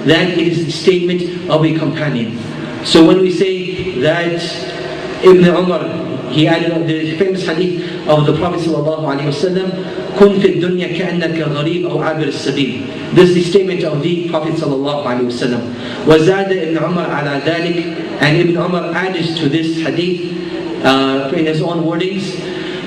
that it is the statement of a companion. So when we say that Ibn Umar, he added the famous hadith of the Prophet ﷺ, كن في الدنيا كأنك غريب أو عابر السبيل. This is the statement of the Prophet ﷺ. وزاد ابن عمر على ذلك, and Ibn Umar added to this hadith in his own wordings,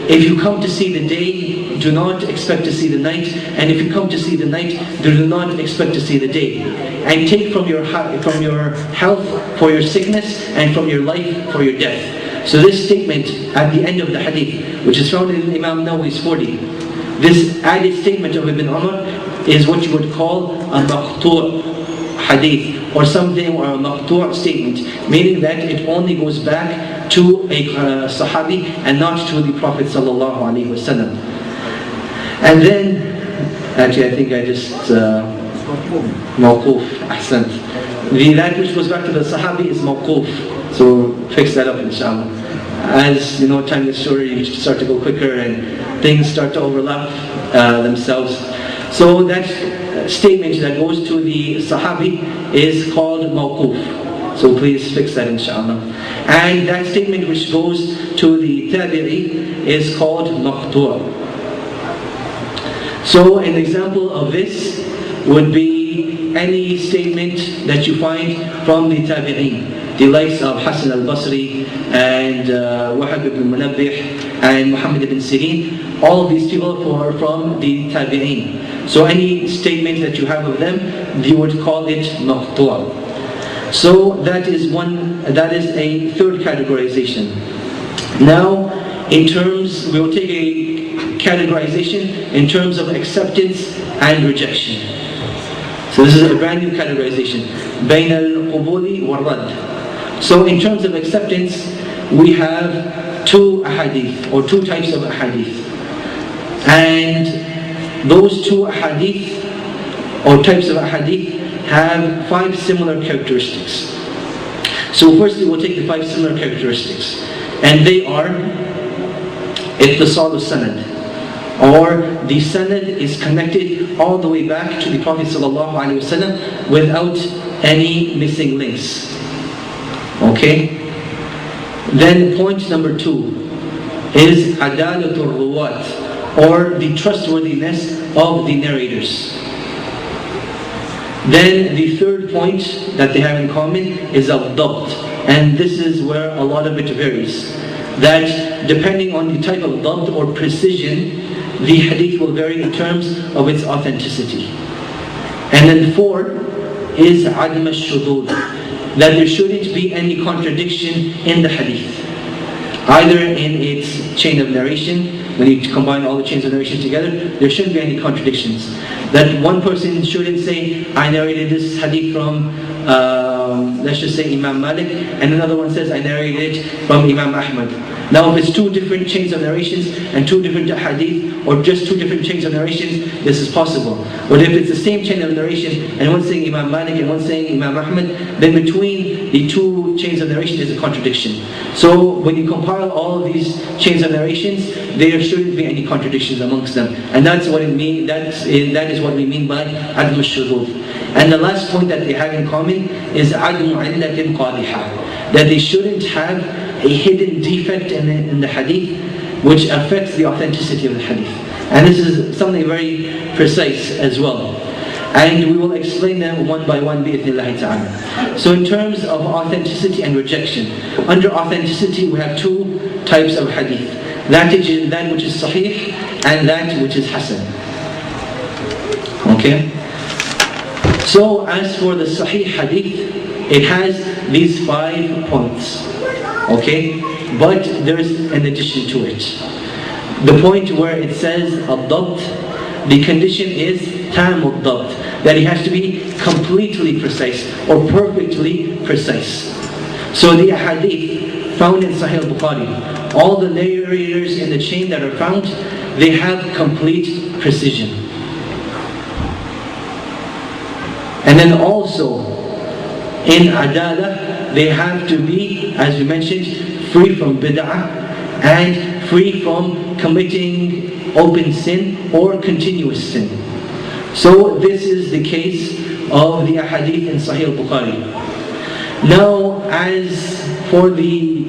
if you come to see the day, do not expect to see the night, and if you come to see the night, do not expect to see the day. And take from your health for your sickness, and from your life for your death. So this statement at the end of the hadith, which is found in Imam Nawawi's 40, this added statement of Ibn Umar is what you would call a maqtu' hadith, or something, or a maqtu' statement, meaning that it only goes back to a sahabi and not to the Prophet ﷺ. And then, actually I think I just mawquf, ahsant. That which goes back to the sahabi is mawquf. So fix that up inshallah. As you know, time is shorter, you start to go quicker and things start to overlap themselves. So that statement that goes to the sahabi is called mawquf. So please fix that inshallah. And that statement which goes to the tabi'i is called maqtu'. So an example of this would be any statement that you find from the tabi'in, the likes of Hasan al-Basri and Wahab ibn Munabbih and Muhammad ibn Sirin. All of these people are from the tabi'in. So any statement that you have of them, you would call it maqtu'. So that is a third categorization. Now, we will take a categorization in terms of acceptance and rejection. So this is a brand new categorization. بين القبول والرد. So in terms of acceptance, we have two ahadith, or two types of ahadith. And those two ahadith, or types of ahadith, have 5 similar characteristics. So firstly we'll take the 5 similar characteristics. And they are ittisal al-sanad, or the sanad is connected all the way back to the Prophet ﷺ without any missing links. Okay? Then point number 2 is adalatul ruwat, or the trustworthiness of the narrators. Then the third point that they have in common is al-dabt, and this is where a lot of it varies. That depending on the type of dabt or precision, the hadith will vary in terms of its authenticity. And then 4 is adm al-shudud, that there shouldn't be any contradiction in the hadith, either in its chain of narration. When you combine all the chains of narration together, there shouldn't be any contradictions. That one person shouldn't say, I narrated this hadith from, let's just say Imam Malik, and another one says, I narrated it from Imam Ahmad. Now if it's 2 different chains of narrations and 2 different hadith, or just 2 different chains of narrations, this is possible. But if it's the same chain of narration, and one saying Imam Malik and one saying Imam Ahmad, then between the 2 chains of narration is a contradiction. So when you compile all of these chains of narrations, there shouldn't be any contradictions amongst them. And that's what it means. That is what we mean by adm al-shudud. And the last point that they have in common is adm illatin qadiha, that they shouldn't have a hidden defect in the hadith which affects the authenticity of the hadith. And this is something very precise as well. And we will explain them one by one bi'ithnillahi ta'ala. So in terms of authenticity and rejection, under authenticity we have 2 types of hadith. That which is sahih and that which is hasan. Okay? So as for the sahih hadith, it has these 5 points. Okay? But there is an addition to it. The point where it says ad-dabt, the condition is tam ad-dabt, that it has to be completely precise or perfectly precise. So the hadith found in Sahih al-Bukhari, all the narrators in the chain that are found, they have complete precision. And then also in adalah, they have to be, as we mentioned, free from bid'ah and free from committing open sin or continuous sin. So this is the case of the ahadith in Sahih al-Bukhari. Now, as for the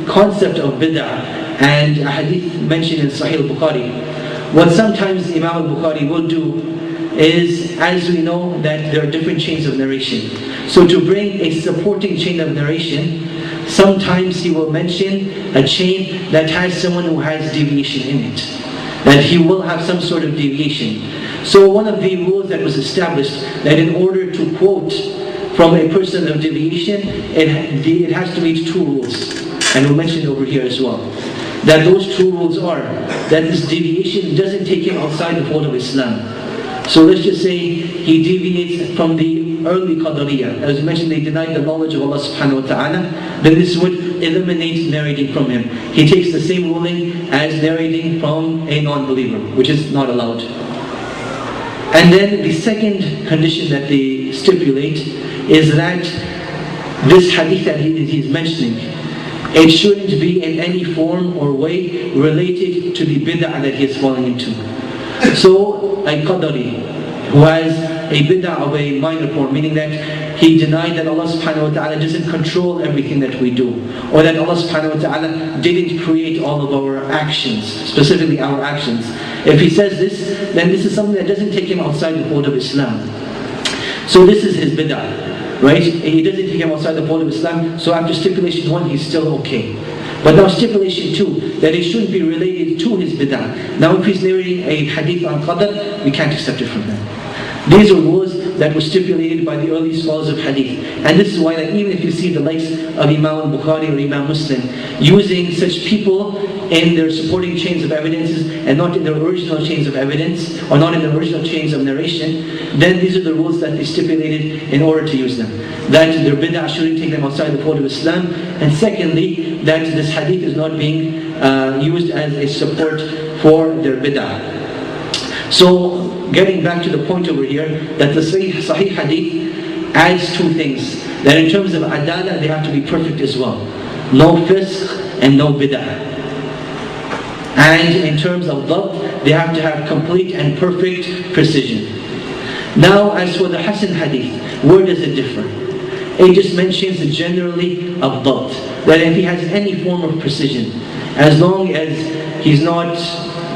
concept of bid'ah and ahadith mentioned in Sahih al-Bukhari, what sometimes Imam al-Bukhari will do is, as we know, that there are different chains of narration. So to bring a supporting chain of narration, sometimes he will mention a chain that has someone who has deviation in it, that he will have some sort of deviation. So one of the rules that was established, that in order to quote from a person of deviation, it has to meet two rules, and we'll mention it over here as well. That those two rules are that this deviation doesn't take him outside the fold of Islam. So let's just say he deviates from the early Qadariyah. As we mentioned, they denied the knowledge of Allah subhanahu wa ta'ala. Then this would eliminate narrating from him. He takes the same ruling as narrating from a non-believer, which is not allowed. And then the second condition that they stipulate is that this hadith that he's mentioning, it shouldn't be in any form or way related to the bid'ah that he is falling into. So, a Qadari who has a bid'ah of a minor form, meaning that he denied that Allah subhanahu wa ta'ala doesn't control everything that we do, or that Allah subhanahu wa ta'ala didn't create all of our actions, specifically our actions. If he says this, then this is something that doesn't take him outside the fold of Islam. So this is his bid'ah, right? He doesn't take him outside the fold of Islam, so after stipulation 1, he's still okay. But now stipulation 2, that it shouldn't be related to his bid'ah. Now if he's narrating a hadith on qadar, we can't accept it from him. These are rules that were stipulated by the early scholars of hadith. And this is why that even if you see the likes of Imam al-Bukhari or Imam Muslim using such people in their supporting chains of evidences and not in their original chains of evidence, or not in the original chains of narration, then these are the rules that they stipulated in order to use them. That their bid'ah shouldn't take them outside the fold of Islam, and secondly, that this hadith is not being used as a support for their bid'ah. So, getting back to the point over here, that the Sahih Hadith adds two things. That in terms of adala, they have to be perfect as well. No fisq and no bid'ah. And in terms of dhabt, they have to have complete and perfect precision. Now, as for the Hasan Hadith, where does it differ? It just mentions generally of dhabt. That if he has any form of precision, as long as he's not,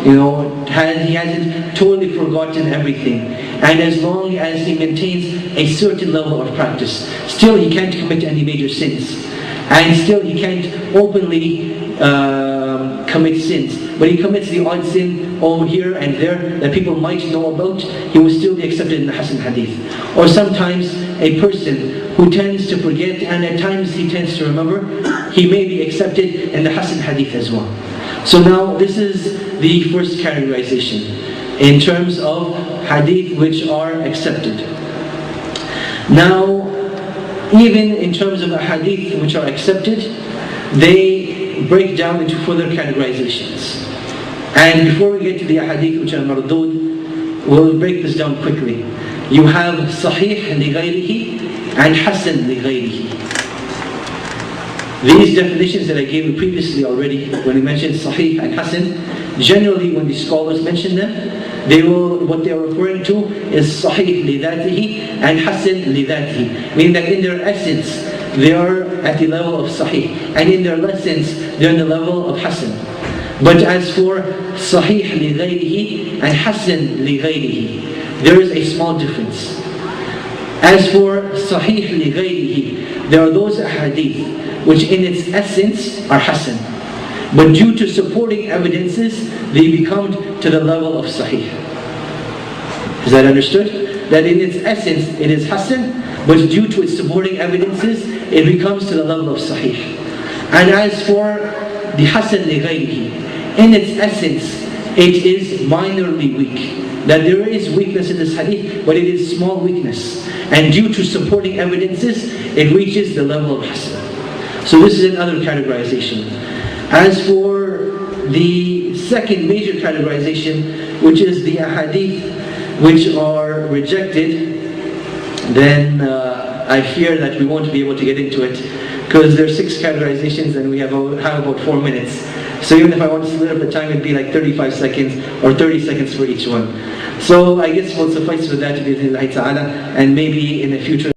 he hasn't totally forgotten everything, and as long as he maintains a certain level of practice, still he can't commit any major sins, and still he can't openly commit sins, but he commits the odd sin over here and there that people might know about, he will still be accepted in the Hasan Hadith. Or sometimes a person who tends to forget and at times he tends to remember, he may be accepted in the Hasan Hadith as well. So now this is the first categorization in terms of hadith which are accepted. Now, even in terms of hadith which are accepted, they break down into further categorizations. And before we get to the hadith which are mardud, we'll break this down quickly. You have sahih li ghayrihi and hasan li ghayrihi. These definitions that I gave you previously already, when we mentioned Sahih and Hasan, generally when the scholars mention them, what they are referring to is Sahih li dhatihi and Hasan li dhatihi. Meaning that in their essence, they are at the level of Sahih, and in their lessons, they are in the level of Hasan. But as for Sahih li ghayrihi and Hasan li ghayrihi, there is a small difference. As for Sahih li ghayrihi, there are those hadith which in its essence are Hasan, but due to supporting evidences, they become to the level of Sahih. Is that understood? That in its essence it is Hasan, but due to its supporting evidences, it becomes to the level of Sahih. And as for the Hasan li ghayrihi, in its essence, it is minorly weak. That there is weakness in this hadith, but it is small weakness. And due to supporting evidences, it reaches the level of Hasan. So this is another categorization. As for the second major categorization, which is the ahadith which are rejected, then I fear that we won't be able to get into it, because there are 6 categorizations and we have about 4 minutes. So even if I want to split up the time, it'd be like 35 seconds or 30 seconds for each one. So I guess we'll suffice with that, bi-idhnillahi ta'ala, and maybe in the future